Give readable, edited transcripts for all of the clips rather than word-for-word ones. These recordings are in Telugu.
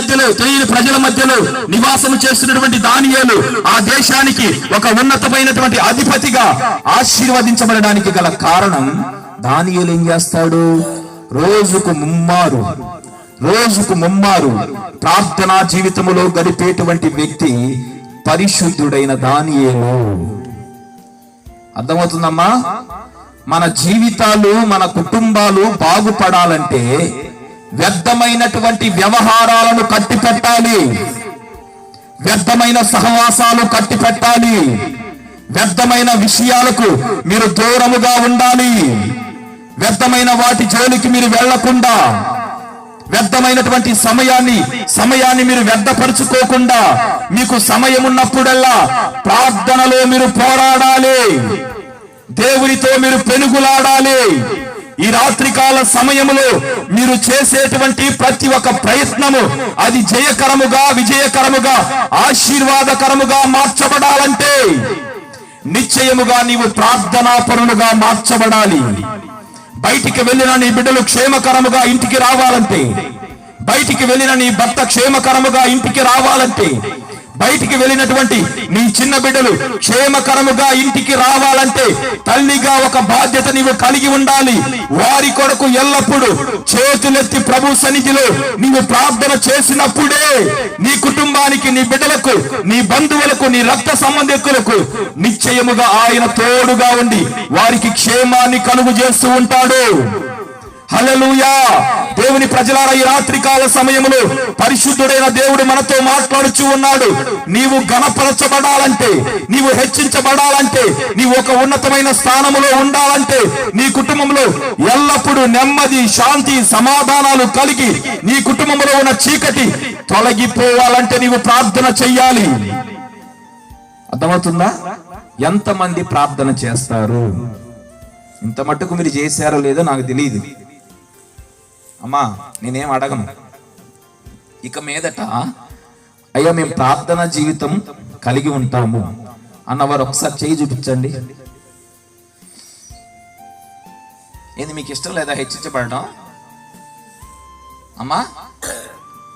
తెలియని ప్రజల మధ్యలో నివాసం చేస్తున్నటువంటి దానియేలు ఆ దేశానికి ఒక ఉన్నతమైనటువంటి అధిపతిగా ఆశీర్వదించబడడానికి గల కారణం, దానియేలు ఏం చేస్తాడు? రోజుకు ముమ్మారు ప్రార్థనా జీవితములో గడిపేటువంటి వ్యక్తి పరిశుద్ధుడైన దానియేలు. అర్థమవుతుందమ్మా? మన జీవితాలు, మన కుటుంబాలు బాగుపడాలంటే వ్యర్థమైనటువంటి వ్యవహారాలను కట్టిపెట్టాలి, వ్యర్థమైన సహవాసాలు కట్టిపెట్టాలి, వ్యర్థమైన విషయాలకు మీరు దూరముగా ఉండాలి, వ్యర్థమైన వాటి జోలికి మీరు వెళ్లకుండా, వ్యర్థమైనటువంటి సమయాన్ని మీరు వ్యర్థపరుచుకోకుండా, మీకు సమయం ఉన్నప్పుడల్లా ప్రార్థనలో మీరు పోరాడాలి, దేవునితో మీరు పెనుగులాడాలి. ఈ రాత్రికాల సమయములో మీరు చేసేటువంటి ప్రతి ఒక్క ప్రయత్నము అది జయకరముగా, విజయకరముగా, ఆశీర్వాదకరముగా మార్చబడాలంటే నిశ్చయముగా నీవు ప్రార్థనాపరులుగా మార్చబడాలి. బయటికి వెళ్ళిన నీ బిడ్డలు క్షేమకరముగా ఇంటికి రావాలంటే, బయటికి వెళ్ళిన నీ భర్త క్షేమకరముగా ఇంటికి రావాలంటే, బయటికి వెళ్ళినటువంటి నీ చిన్న బిడ్డలు క్షేమకరముగా ఇంటికి రావాలంటే తల్లిగా ఒక బాధ్యత నీవు కలిగి ఉండాలి. వారి కొరకు ఎల్లప్పుడూ చేతులెత్తి ప్రభు సన్నిధిలో నీవు ప్రార్థన చేసినప్పుడే నీ కుటుంబానికి, నీ బిడ్డలకు, నీ బంధువులకు, నీ రక్త సంబంధికులకు నిశ్చయముగా ఆయన తోడుగా ఉండి వారికి క్షేమాన్ని కలుగు చేస్తూ ఉంటాడు. హల్లెలూయా. దేవుని ప్రజలారా, ఈ రాత్రికాల సమయములో పరిశుద్ధుడైన దేవుడు మనతో మాట్లాడుచూ ఉన్నాడు. నీవు ఘనపరచబడాలంటే, నీవు హెచ్చించబడాలంటే, నీవు ఒక ఉన్నతమైన స్థానములో ఉండాలంటే, నీ కుటుంబంలో ఎల్లప్పుడూ నెమ్మది, శాంతి, సమాధానాలు కలిగి నీ కుటుంబంలో ఉన్న చీకటి తొలగిపోవాలంటే నీవు ప్రార్థన చెయ్యాలి. అర్థమవుతుందా? ఎంతమంది ప్రార్థన చేస్తారు? ఇంత మట్టుకు మీరు చేశారో లేదో నాకు తెలియదు. అమ్మా, నేనేం అడగను. ఇక మీదట అయ్యా మేము ప్రార్థనా జీవితం కలిగి ఉంటాము అన్నవారు ఒకసారి చేయి చూపించండి. ఏంది మీకు ఇష్టం లేదా హెచ్చించబడటం? అమ్మా,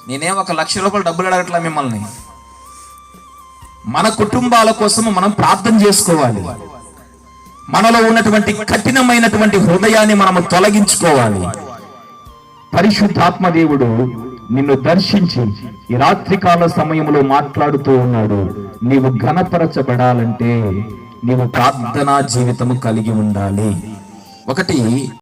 నేనేం 1 లక్ష రూపాయలు డబ్బులు అడగట్లా మిమ్మల్ని. మన కుటుంబాల కోసం మనం ప్రార్థన చేసుకోవాలి. మనలో ఉన్నటువంటి కఠినమైనటువంటి హృదయాన్ని మనము తొలగించుకోవాలి. పరిశుద్ధాత్మ దేవుడు నిన్ను దర్శించి ఈ రాత్రికాల సమయంలో మాట్లాడుతూ ఉన్నాడు. నీవు ఘనపరచబడాలంటే నీవు ప్రార్థనా జీవితము కలిగి ఉండాలి. ఒకటి